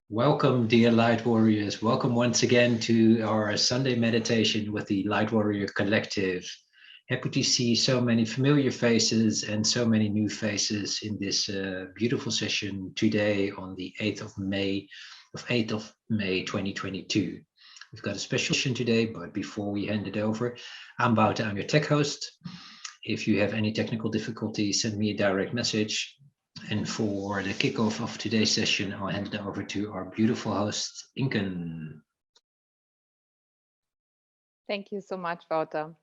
Welcome, dear Light Warriors. Welcome once again to our Sunday meditation with the Light Warrior Collective. Happy to see so many familiar faces and so many new faces in this beautiful session today on the 8th of May 2022. We've got a special session today, but before we hand it over, I'm Wouter, I'm your tech host. If you have any technical difficulties, send me a direct message. And for the kickoff of today's session, I'll hand it over to our beautiful host, Inken. Thank you so much, Wouter.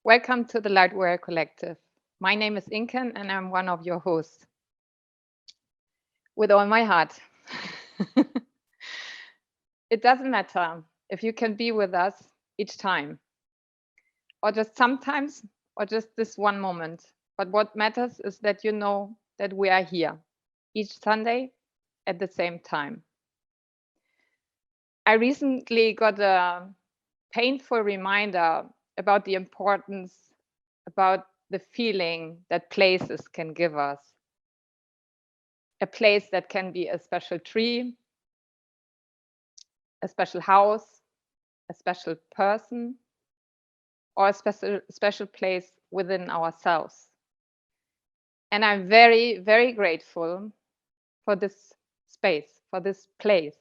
Welcome to the Light Warrior Collective. My name is Inken and I'm one of your hosts. With all my heart. It doesn't matter if you can be with us each time, or just sometimes, or just this one moment. But what matters is that you know that we are here each Sunday at the same time. I recently got a painful reminder about the importance, about the feeling that places can give us. A place that can be a special tree, a special house, a special person, or a special place within ourselves. And I'm very, very grateful for this space, for this place,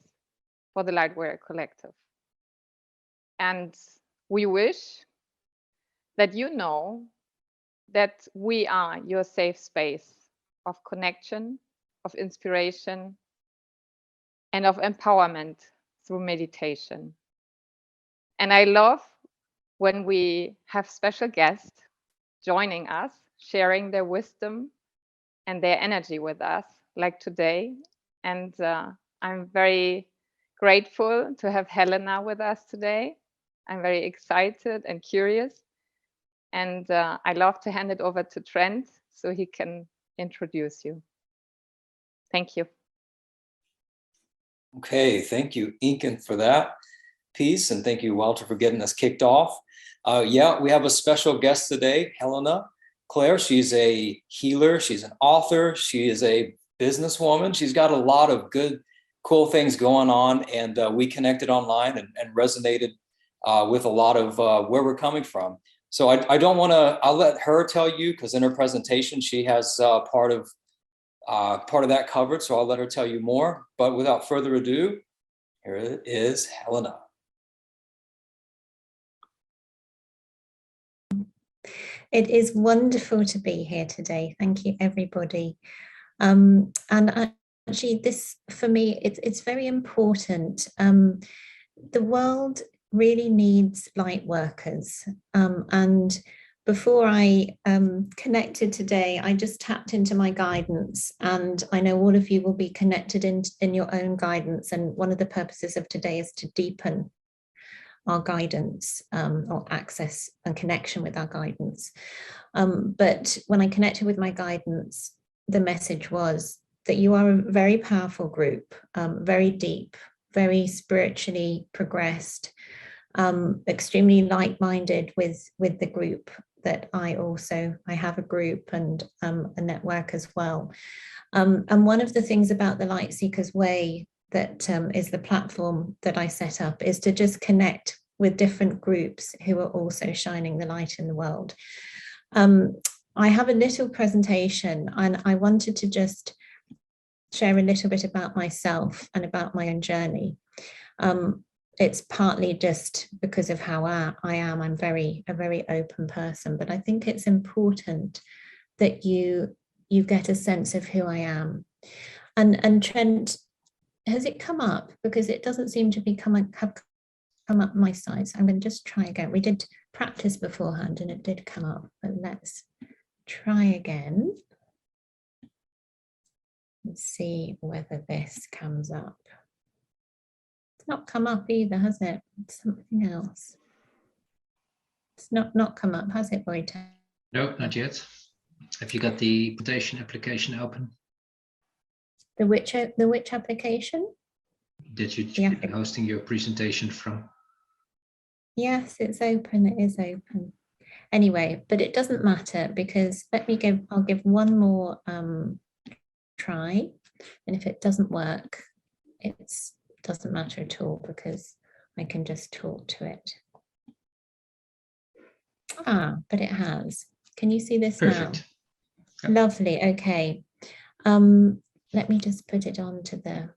for the Light Warrior Collective. And we wish that you know that we are your safe space of connection, of inspiration, and of empowerment through meditation. And I love when we have special guests joining us, sharing their wisdom and their energy with us, like today. And I'm very grateful to have Helena with us today. I'm very excited and curious. And I love to hand it over to Trent so he can introduce you. Thank you. Okay, thank you, Inken, for that piece. And thank you, Walter, for getting us kicked off. Yeah, we have a special guest today, Helena Clare. She's a healer. She's an author. She is a businesswoman. She's got a lot of good, cool things going on. And we connected online and resonated with a lot of where we're coming from. So I don't want to, I'll let her tell you, because in her presentation, she has part of that covered. So I'll let her tell you more. But without further ado, here is Helena. It is wonderful to be here today. Thank you, everybody. And actually, this, for me, it's very important. The world really needs light workers. And before I connected today, I just tapped into my guidance. And I know all of you will be connected in your own guidance. And one of the purposes of today is to deepen our guidance or access and connection with our guidance. But when I connected with my guidance, the message was that you are a very powerful group, very deep, very spiritually progressed, extremely like-minded with the group that I have a group and a network as well. And one of the things about the Lightseekers Way that is the platform that I set up is to just connect with different groups who are also shining the light in the world. I have a little presentation and I wanted to just share a little bit about myself and about my own journey. It's partly just because of how I am. I'm a very open person, but I think it's important that you get a sense of who I am. And Trent, has it come up? Because it doesn't seem to be come up my side. So I'm going to just try again. We did practice beforehand and it did come up, but let's try again. Let's see whether this comes up. It's not come up either, has it? It's something else. It's not come up, has it, Wouter? No, not yet. Have you got the presentation application open? The which application? Did you be hosting your presentation from? Yes, it's open. It is open. Anyway, but it doesn't matter because I'll give one more try, and if it doesn't work, it doesn't matter at all because I can just talk to it. But it has. Can you see this Perfect. now? Yep. Lovely. Okay. Let me just put it onto the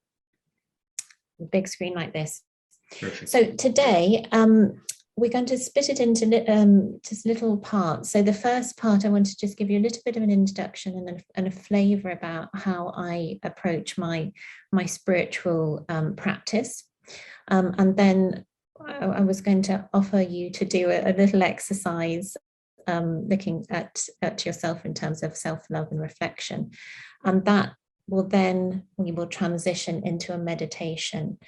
big screen like this. Perfect. So today, we're going to split it into just little parts. So the first part, I want to just give you a little bit of an introduction and a flavour about how I approach my spiritual practice. And then I was going to offer you to do a little exercise looking at yourself in terms of self-love and reflection. And that we will transition into a meditation.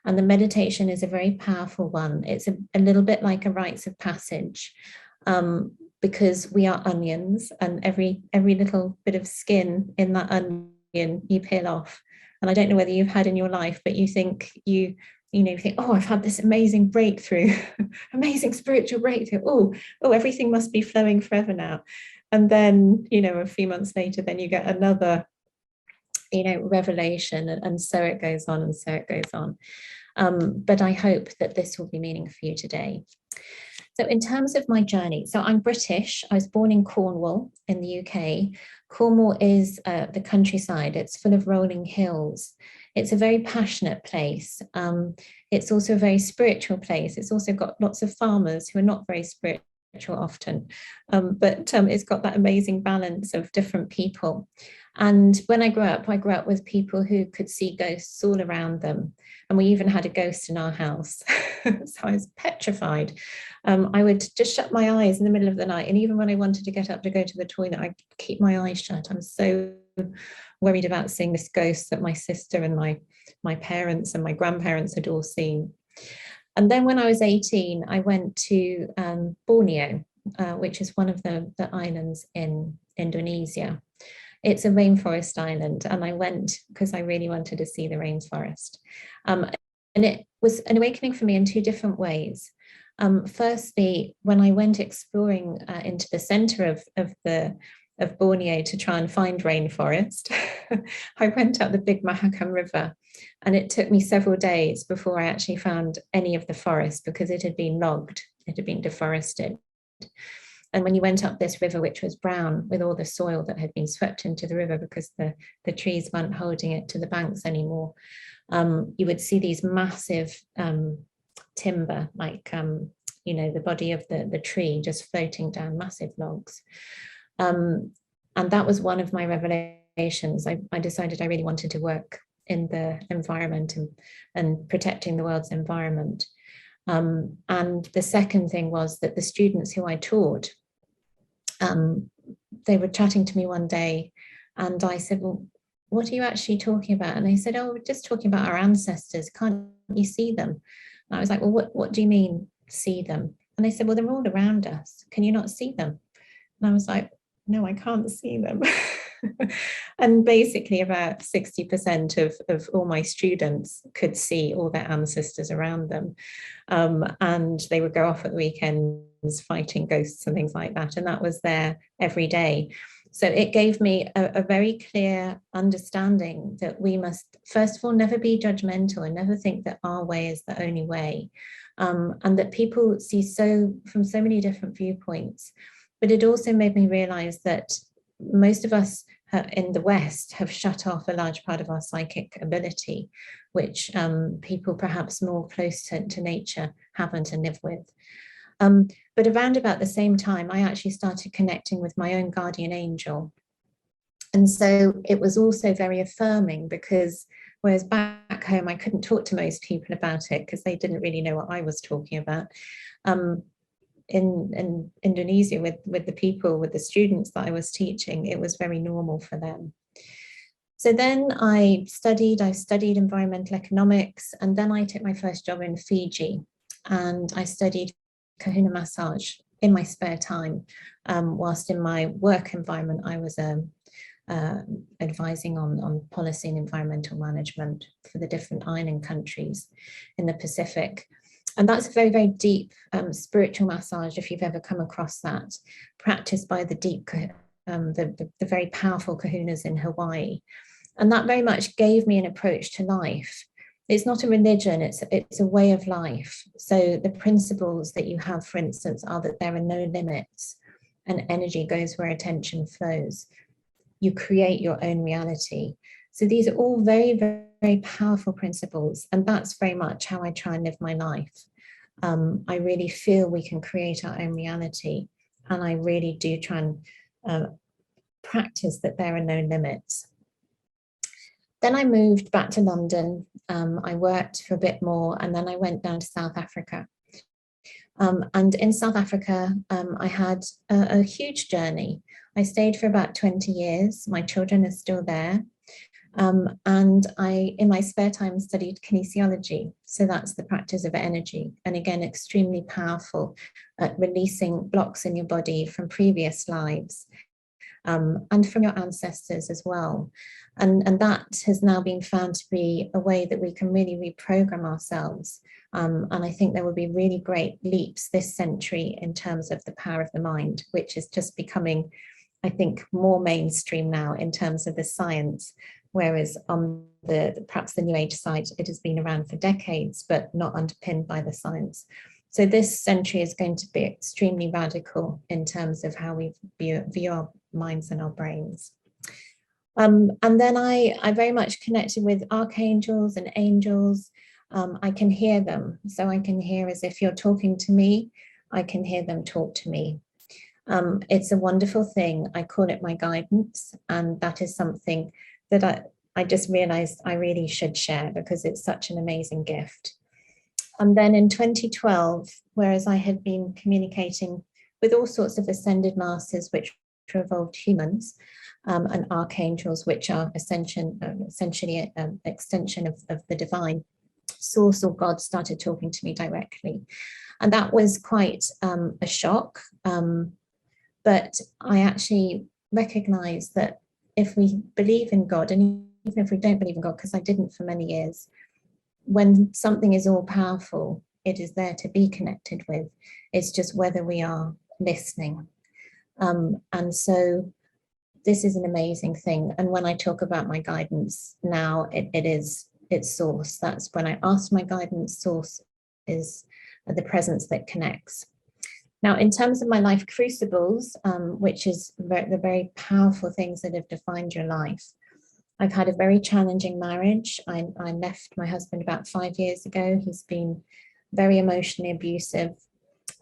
And the meditation is a very powerful one. It's a little bit like a rites of passage, because we are onions, and every little bit of skin in that onion you peel off. And I don't know whether you've had in your life, but you think you think, oh, I've had this amazing breakthrough, amazing spiritual breakthrough. Oh, everything must be flowing forever now. And then, a few months later, then you get another revelation, and so it goes on and so it goes on. But I hope that this will be meaningful for you today. So in terms of my journey, so I'm British. I was born in Cornwall in the UK. Cornwall is the countryside. It's full of rolling hills. It's a very passionate place. It's also a very spiritual place. It's also got lots of farmers who are not very spiritual often, but it's got that amazing balance of different people. And when I grew up with people who could see ghosts all around them. And we even had a ghost in our house. So I was petrified. I would just shut my eyes in the middle of the night. And even when I wanted to get up to go to the toilet, I'd keep my eyes shut. I'm so worried about seeing this ghost that my sister and my parents and my grandparents had all seen. And then when I was 18, I went to Borneo, which is one of the islands in Indonesia. It's a rainforest island, and I went because I really wanted to see the rainforest. And it was an awakening for me in two different ways. Firstly, when I went exploring into the center of Borneo to try and find rainforest, I went up the Big Mahakam River, and it took me several days before I actually found any of the forest because it had been logged, it had been deforested. And when you went up this river, which was brown with all the soil that had been swept into the river because the trees weren't holding it to the banks anymore, you would see these massive timber, like, the body of the tree just floating down, massive logs. And that was one of my revelations. I decided I really wanted to work in the environment and protecting the world's environment. And the second thing was that the students who I taught, they were chatting to me one day, and I said, well, what are you actually talking about? And they said, oh, we're just talking about our ancestors. Can't you see them? And I was like, well, what do you mean see them? And they said, well, they're all around us. Can you not see them? And I was like, no, I can't see them. And basically about 60% of all my students could see all their ancestors around them. And they would go off at the weekends fighting ghosts and things like that. And that was there every day. So it gave me a very clear understanding that we must, first of all, never be judgmental and never think that our way is the only way. And that people see from so many different viewpoints. But it also made me realize that most of us in the West have shut off a large part of our psychic ability, which people perhaps more close to nature haven't and live with. But around about the same time, I actually started connecting with my own guardian angel. And so it was also very affirming because whereas back home, I couldn't talk to most people about it because they didn't really know what I was talking about. In Indonesia with the people, with the students that I was teaching, it was very normal for them. So then I studied environmental economics, and then I took my first job in Fiji, and I studied kahuna massage in my spare time, whilst in my work environment I was advising on policy and environmental management for the different island countries in the Pacific. And that's a very, very deep spiritual massage, if you've ever come across that, practiced by the very powerful kahunas in Hawaii. And that very much gave me an approach to life it's not a religion, it's a way of life. So the principles that you have, for instance, are that there are no limits and energy goes where attention flows. You create your own reality. So these are all very, very, very powerful principles. And that's very much how I try and live my life. I really feel we can create our own reality. And I really do try and practice that there are no limits. Then I moved back to London. I worked for a bit more, and then I went down to South Africa. And in South Africa, I had a huge journey. I stayed for about 20 years. My children are still there. And I, in my spare time, studied kinesiology. So that's the practice of energy. And again, extremely powerful at releasing blocks in your body from previous lives. And from your ancestors as well. And that has now been found to be a way that we can really reprogram ourselves. And I think there will be really great leaps this century in terms of the power of the mind, which is just becoming, I think, more mainstream now in terms of the science, whereas on perhaps the New Age side, it has been around for decades, but not underpinned by the science. So this century is going to be extremely radical in terms of how we view our minds and our brains. And then I very much connected with archangels and angels. I can hear them. So I can hear as if you're talking to me, I can hear them talk to me. It's a wonderful thing. I call it my guidance. And that is something that I just realized I really should share because it's such an amazing gift. And then in 2012, whereas I had been communicating with all sorts of ascended masters, which are evolved humans, and archangels, which are essentially an extension of the divine, source or God started talking to me directly. And that was quite a shock. But I actually recognized that if we believe in God, and even if we don't believe in God, because I didn't for many years, when something is all powerful, it is there to be connected with. It's just whether we are listening. And so this is an amazing thing. And when I talk about my guidance now, it's source. That's when I ask my guidance. Source is the presence that connects. Now, in terms of my life crucibles, which is the very powerful things that have defined your life, I've had a very challenging marriage. I left my husband about 5 years ago. He's been very emotionally abusive.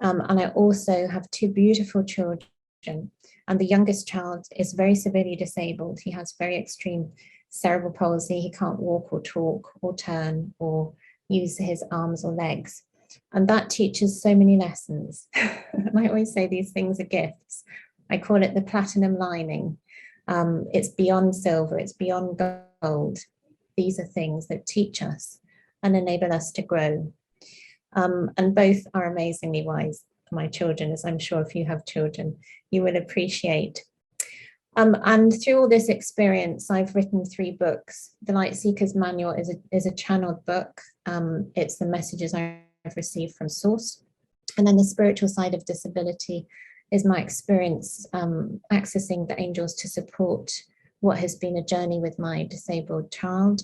And I also have 2 beautiful children. And the youngest child is very severely disabled. He has very extreme cerebral palsy. He can't walk or talk or turn or use his arms or legs. And that teaches so many lessons. And I always say these things are gifts. I call it the platinum lining. It's beyond silver, it's beyond gold. These are things that teach us and enable us to grow. And both are amazingly wise, my children, as I'm sure if you have children, you will appreciate. And through all this experience, I've written 3 books. The Lightseeker's Manual is a channeled book. It's the messages I've received from Source. And then the spiritual side of disability is my experience accessing the angels to support what has been a journey with my disabled child.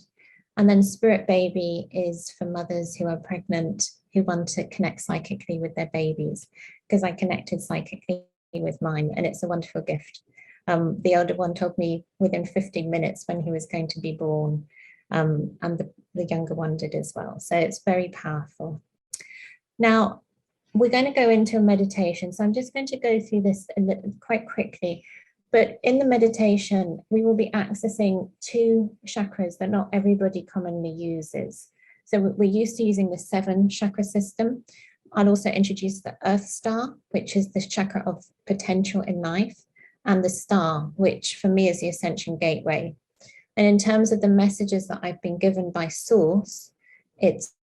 And then Spirit Baby is for mothers who are pregnant, who want to connect psychically with their babies, because I connected psychically with mine, and it's a wonderful gift. The older one told me within 15 minutes when he was going to be born, and the younger one did as well. So it's very powerful. Now, we're going to go into a meditation. So I'm just going to go through this quite quickly. But in the meditation, we will be accessing 2 chakras that not everybody commonly uses. So we're used to using the 7 chakra system. I'll also introduce the Earth Star, which is the chakra of potential in life, and the Star, which for me is the Ascension Gateway. And in terms of the messages that I've been given by Source, it's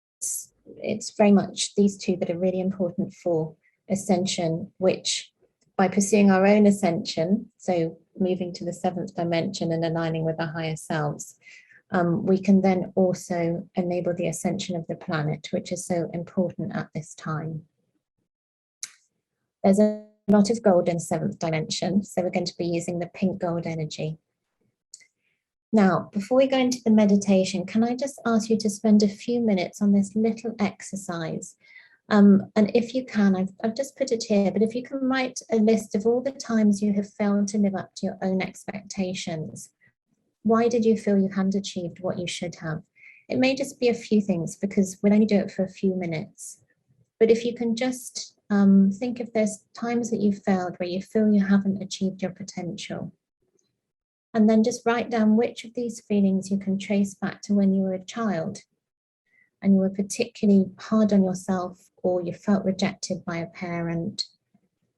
very much these 2 that are really important for ascension, which by pursuing our own ascension, so moving to the 7th dimension and aligning with our higher selves, we can then also enable the ascension of the planet, which is so important at this time. There's a lot of gold in 7th dimension, so we're going to be using the pink gold energy. Now, before we go into the meditation, can I just ask you to spend a few minutes on this little exercise? And if you can, I've just put it here, but if you can write a list of all the times you have failed to live up to your own expectations. Why did you feel you hadn't achieved what you should have? It may just be a few things because we'll only do it for a few minutes. But if you can just think if there's times that you failed where you feel you haven't achieved your potential. And then just write down which of these feelings you can trace back to when you were a child and you were particularly hard on yourself, or you felt rejected by a parent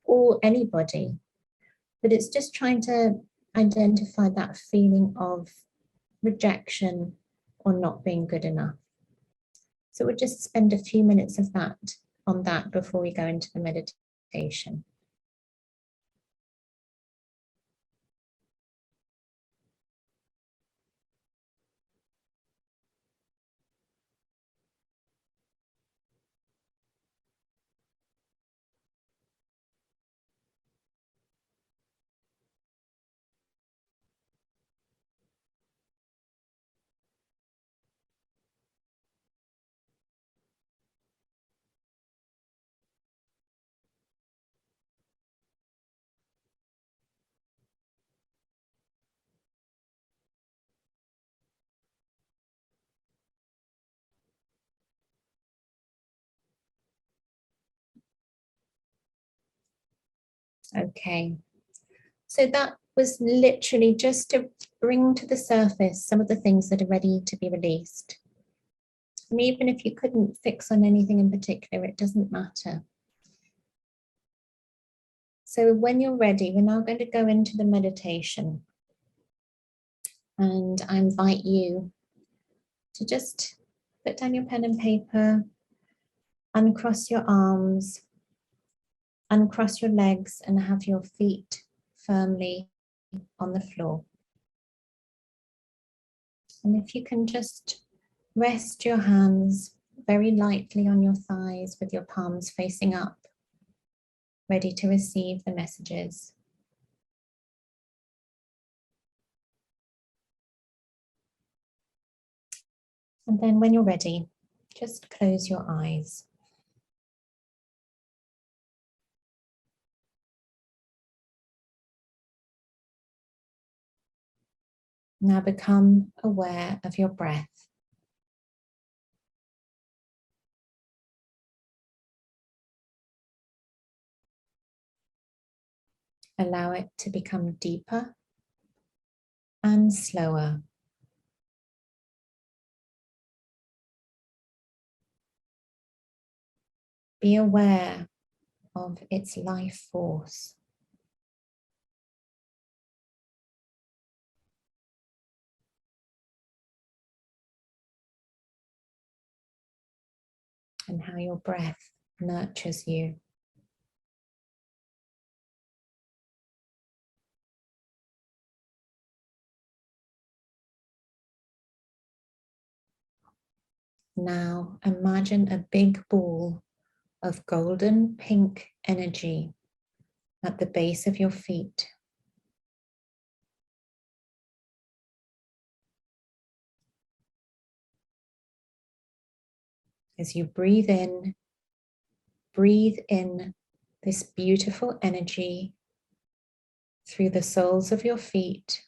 or anybody. But it's just trying to identify that feeling of rejection or not being good enough. So we'll just spend a few minutes of that on that before we go into the meditation. Okay, so that was literally just to bring to the surface some of the things that are ready to be released. And even if you couldn't fix on anything in particular, it doesn't matter. So when you're ready, we're now going to go into the meditation. And I invite you to just put down your pen and paper, uncross your arms, uncross your legs, and have your feet firmly on the floor. And if you can just rest your hands very lightly on your thighs with your palms facing up, ready to receive the messages. And then when you're ready, just close your eyes. Now become aware of your breath. Allow it to become deeper and slower. Be aware of its life force. And how your breath nurtures you. Now imagine a big ball of golden pink energy at the base of your feet. As you breathe in this beautiful energy through the soles of your feet.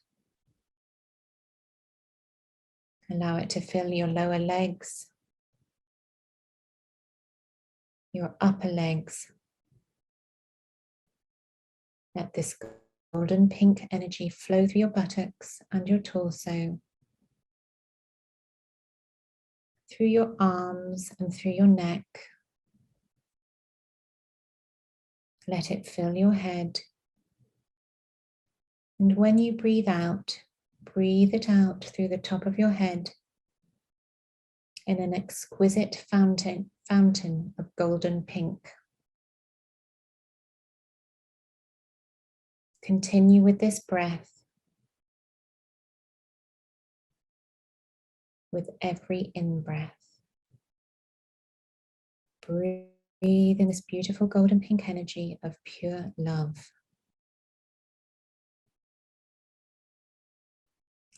Allow it to fill your lower legs, your upper legs. Let this golden pink energy flow through your buttocks and your torso, through your arms and through your neck. Let it fill your head. And when you breathe it out through the top of your head in an exquisite fountain of golden pink. Continue with this breath with every in-breath. Breathe in this beautiful golden pink energy of pure love.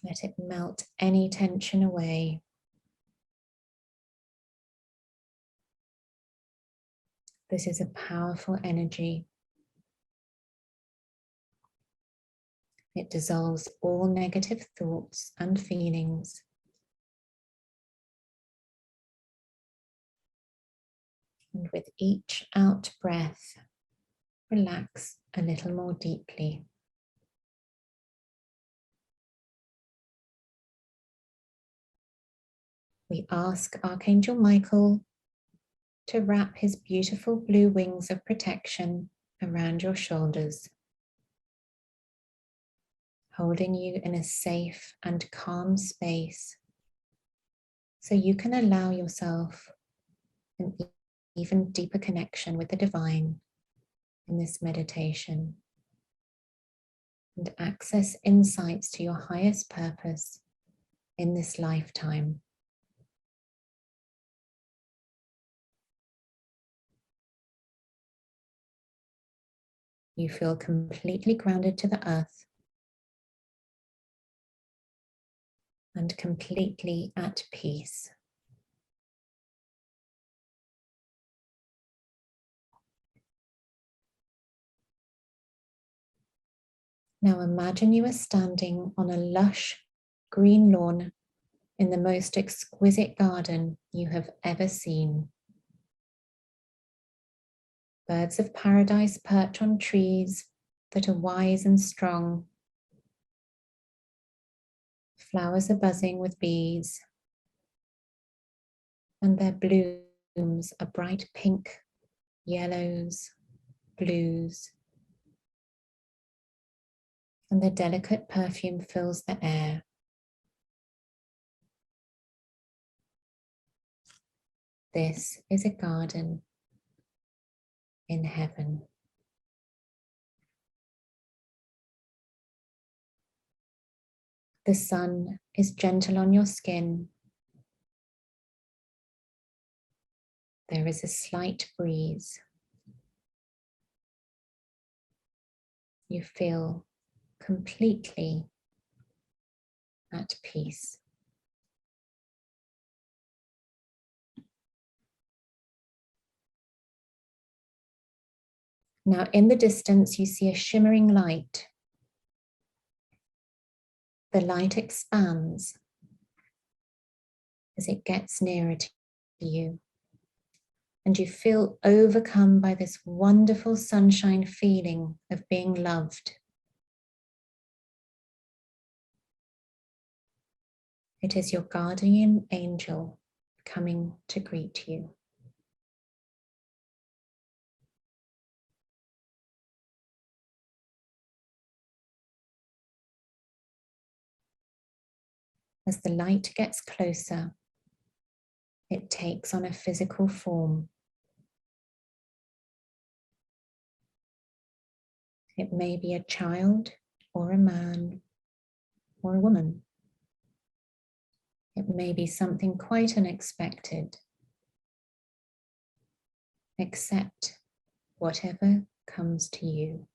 Let it melt any tension away. This is a powerful energy. It dissolves all negative thoughts and feelings. And with each out breath, relax a little more deeply. We ask Archangel Michael to wrap his beautiful blue wings of protection around your shoulders, holding you in a safe and calm space so you can allow yourself an even deeper connection with the divine in this meditation and access insights to your highest purpose in this lifetime. You feel completely grounded to the earth and completely at peace. Now imagine you are standing on a lush green lawn in the most exquisite garden you have ever seen. Birds of paradise perch on trees that are wise and strong. Flowers are buzzing with bees, and their blooms are bright pink, yellows, blues, and their delicate perfume fills the air. This is a garden in heaven. The sun is gentle on your skin. There is a slight breeze. You feel completely at peace. Now in the distance, you see a shimmering light. The light expands as it gets nearer to you. And you feel overcome by this wonderful sunshine feeling of being loved. It is your guardian angel coming to greet you. As the light gets closer, it takes on a physical form. It may be a child or a man or a woman. It may be something quite unexpected. Accept whatever comes to you.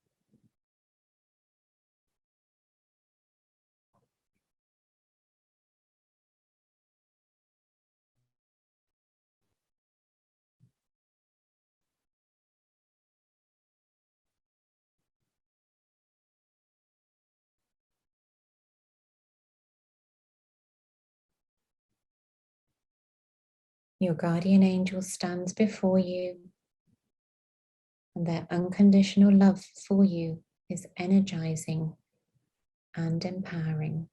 Your guardian angel stands before you, and their unconditional love for you is energizing and empowering.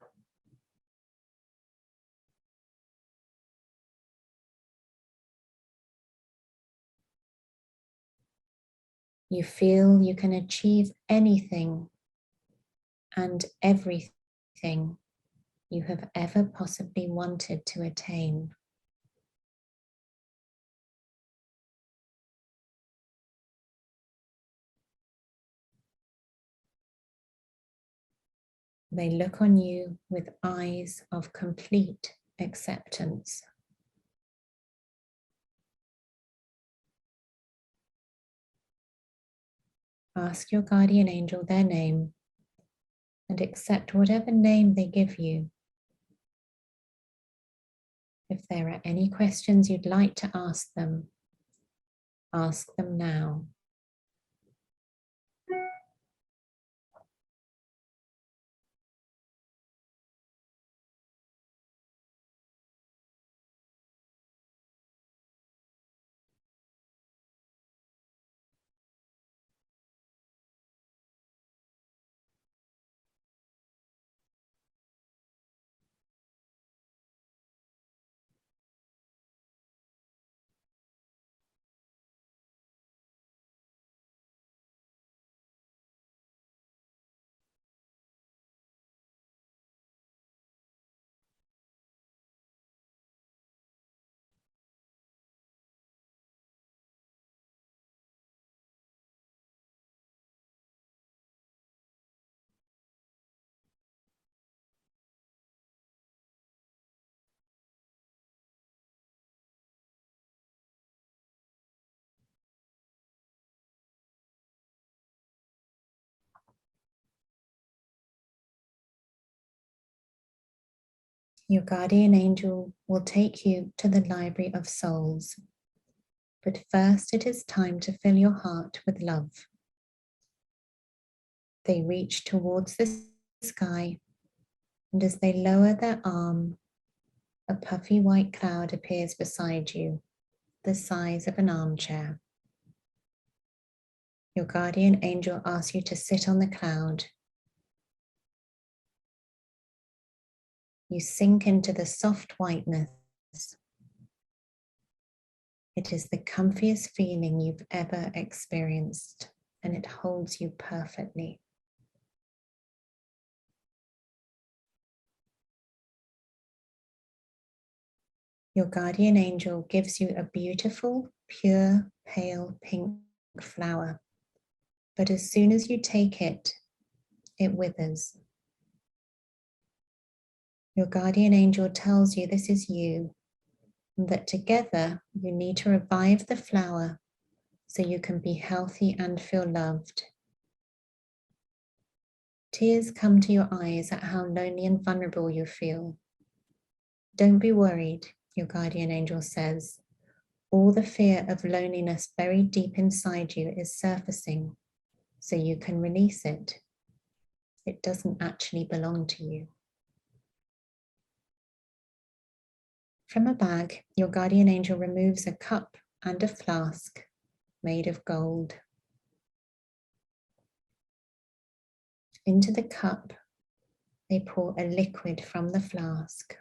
You feel you can achieve anything and everything you have ever possibly wanted to attain. They look on you with eyes of complete acceptance. Ask your guardian angel their name and accept whatever name they give you If there are any questions you'd like to ask them now. Your guardian angel will take you to the Library of Souls. But first it is time to fill your heart with love. They reach towards the sky, and as they lower their arm, a puffy white cloud appears beside you, the size of an armchair. Your guardian angel asks you to sit on the cloud. You sink into the soft whiteness. It is the comfiest feeling you've ever experienced, and it holds you perfectly. Your guardian angel gives you a beautiful, pure, pale pink flower. But as soon as you take it, it withers. Your guardian angel tells you this is you, and that together you need to revive the flower so you can be healthy and feel loved. Tears come to your eyes at how lonely and vulnerable you feel. Don't be worried, your guardian angel says. All the fear of loneliness buried deep inside you is surfacing, so you can release it. It doesn't actually belong to you. From a bag, your guardian angel removes a cup and a flask made of gold. Into the cup, they pour a liquid from the flask.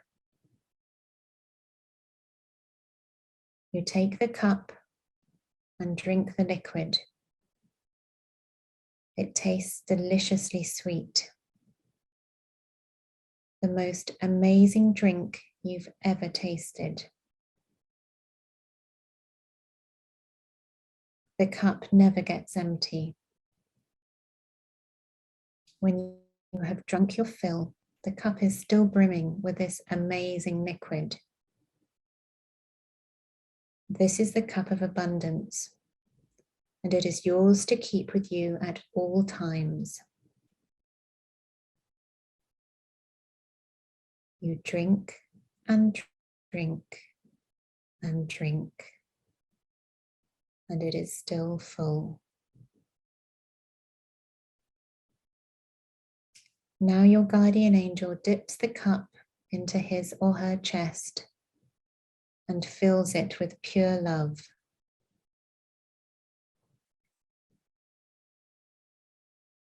You take the cup and drink the liquid. It tastes deliciously sweet. The most amazing drink you've ever tasted. The cup never gets empty. When you have drunk your fill, the cup is still brimming with this amazing liquid. This is the cup of abundance, and it is yours to keep with you at all times. You drink and drink and drink, and it is still full. Now your guardian angel dips the cup into his or her chest and fills it with pure love.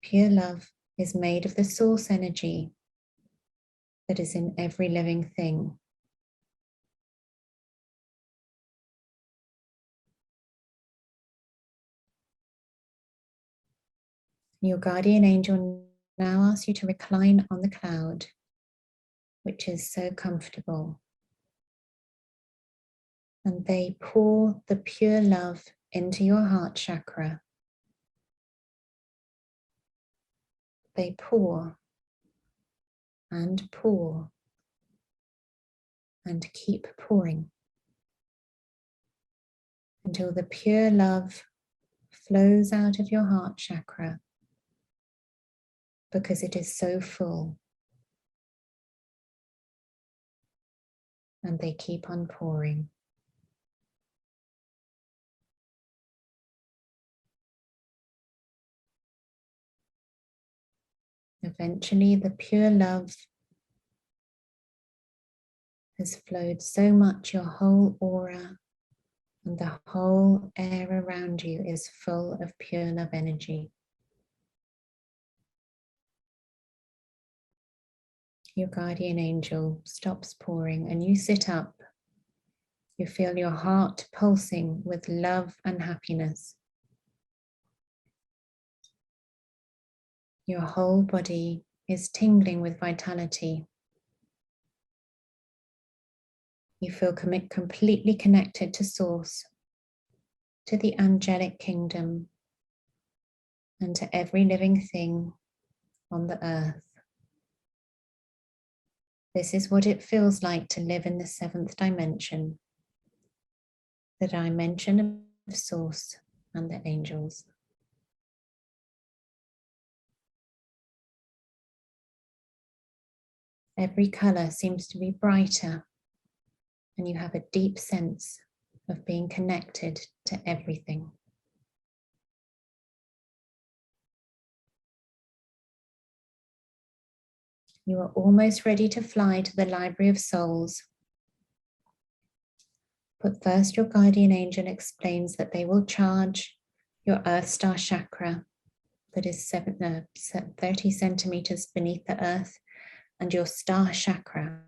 Pure love is made of the source energy that is in every living thing. Your guardian angel now asks you to recline on the cloud, which is so comfortable. And they pour the pure love into your heart chakra. They pour and pour and keep pouring until the pure love flows out of your heart chakra, because it is so full. and they keep on pouring. Eventually, the pure love has flowed so much your whole aura and the whole air around you is full of pure love energy. Your guardian angel stops pouring and you sit up. You feel your heart pulsing with love and happiness. Your whole body is tingling with vitality. You feel completely connected to Source, to the angelic kingdom, and to every living thing on the earth. This is what it feels like to live in the 7th dimension, the dimension of Source and the angels. Every color seems to be brighter, and you have a deep sense of being connected to everything. You are almost ready to fly to the Library of Souls. But first, your guardian angel explains that they will charge your Earth Star chakra that is 30 centimeters beneath the earth, and your star chakra,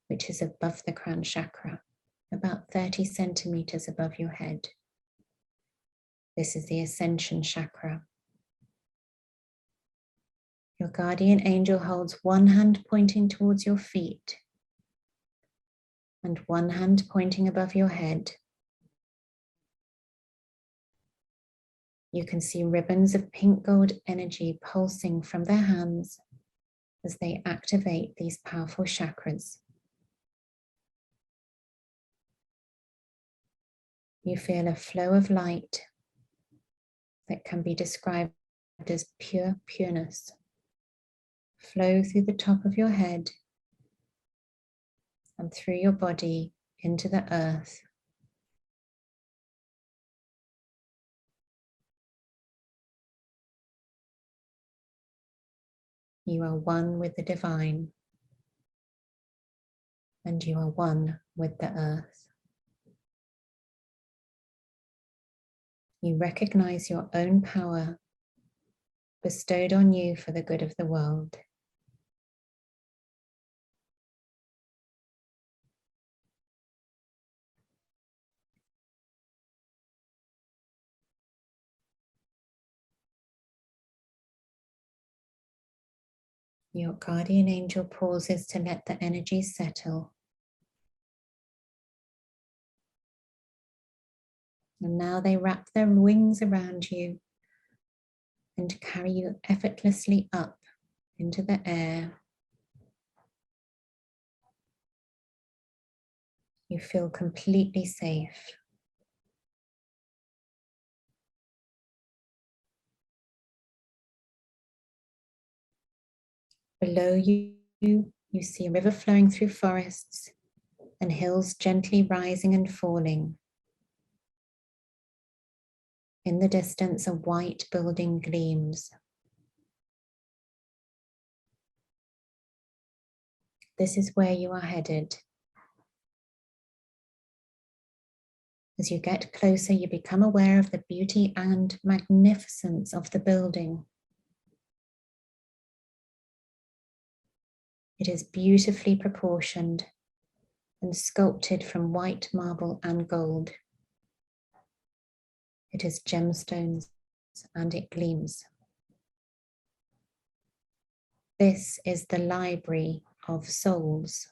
which is above the crown chakra, about 30 centimeters above your head. This is the ascension chakra. Your guardian angel holds one hand pointing towards your feet and one hand pointing above your head. You can see ribbons of pink gold energy pulsing from their hands as they activate these powerful chakras. You feel a flow of light that can be described as pure pureness flow through the top of your head and through your body into the earth. You are one with the divine, and you are one with the earth. You recognize your own power bestowed on you for the good of the world. Your guardian angel pauses to let the energy settle. And now they wrap their wings around you and carry you effortlessly up into the air. You feel completely safe. Below you, you see a river flowing through forests and hills gently rising and falling. In the distance, a white building gleams. This is where you are headed. As you get closer, you become aware of the beauty and magnificence of the building. It is beautifully proportioned and sculpted from white marble and gold. It has gemstones and it gleams. This is the Library of Souls.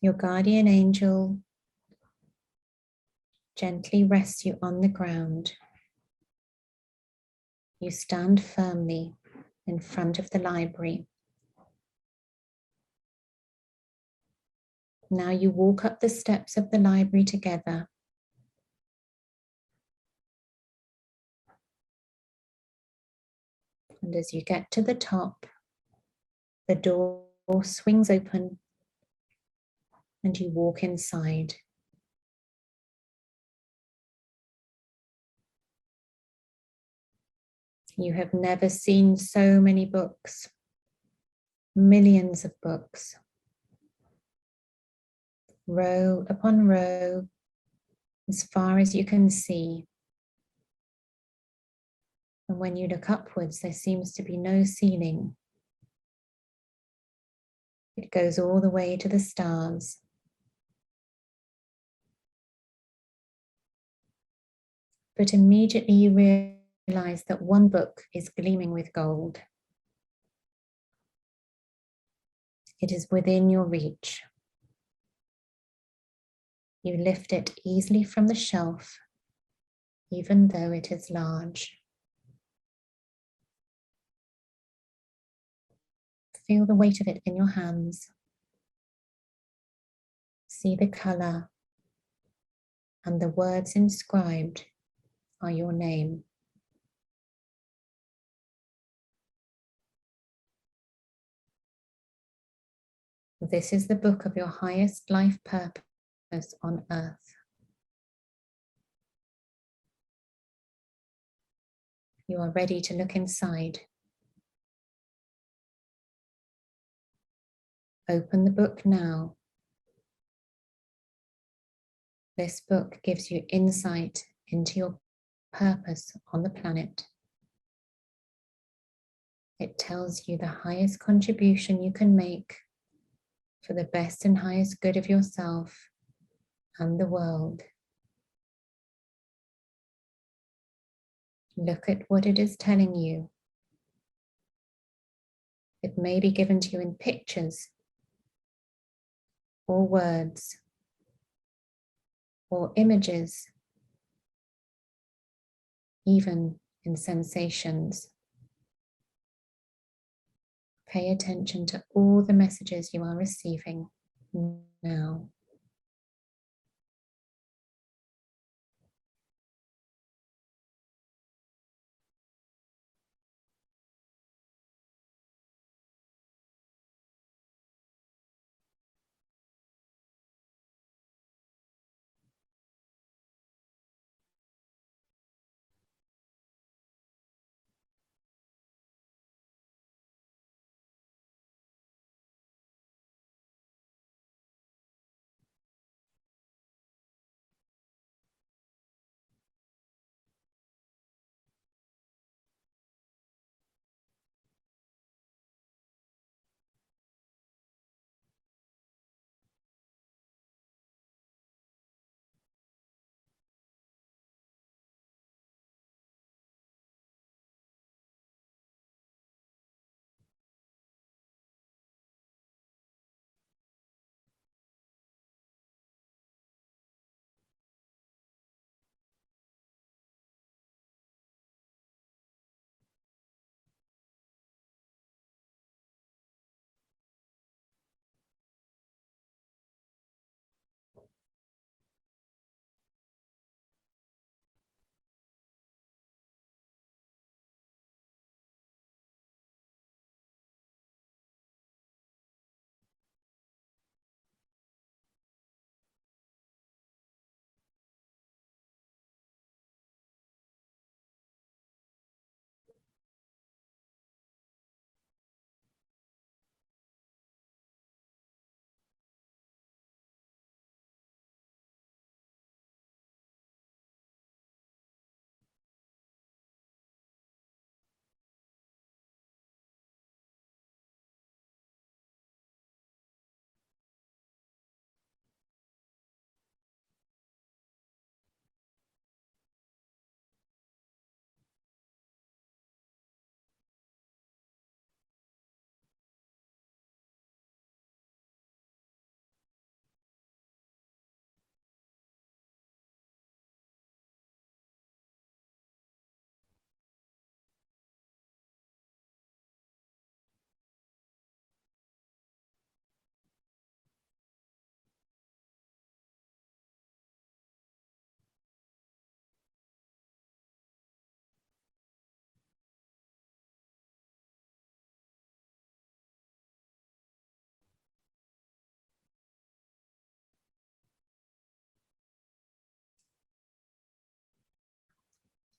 Your guardian angel gently rests you on the ground. You stand firmly in front of the library. Now you walk up the steps of the library together. And as you get to the top, The door swings open and you walk inside. You have never seen so many books, millions of books, row upon row, as far as you can see. And when you look upwards, there seems to be no ceiling. It goes all the way to the stars. But immediately you realize that one book is gleaming with gold. It is within your reach. You lift it easily from the shelf, even though it is large. Feel the weight of it in your hands. See the color, and the words inscribed are your name. This is the book of your highest life purpose on earth. You are ready to look inside. Open the book now. This book gives you insight into your purpose on the planet. It tells you the highest contribution you can make for the best and highest good of yourself and the world. Look at what it is telling you. It may be given to you in pictures or words or images, even in sensations. Pay attention to all the messages you are receiving now.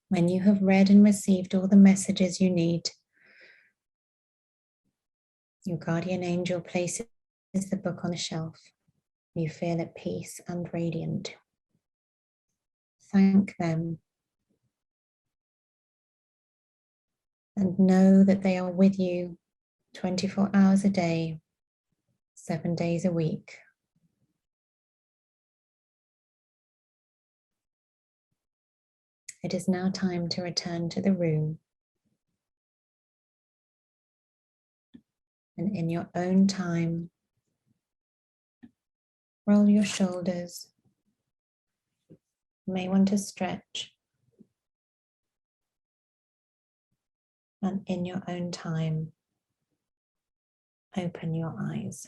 When you have read and received all the messages you need, your guardian angel places the book on a shelf. You feel at peace and radiant. Thank them. And know that they are with you 24 hours a day, 7 days a week. It is now time to return to the room. And in your own time, roll your shoulders. You may want to stretch. And in your own time, open your eyes.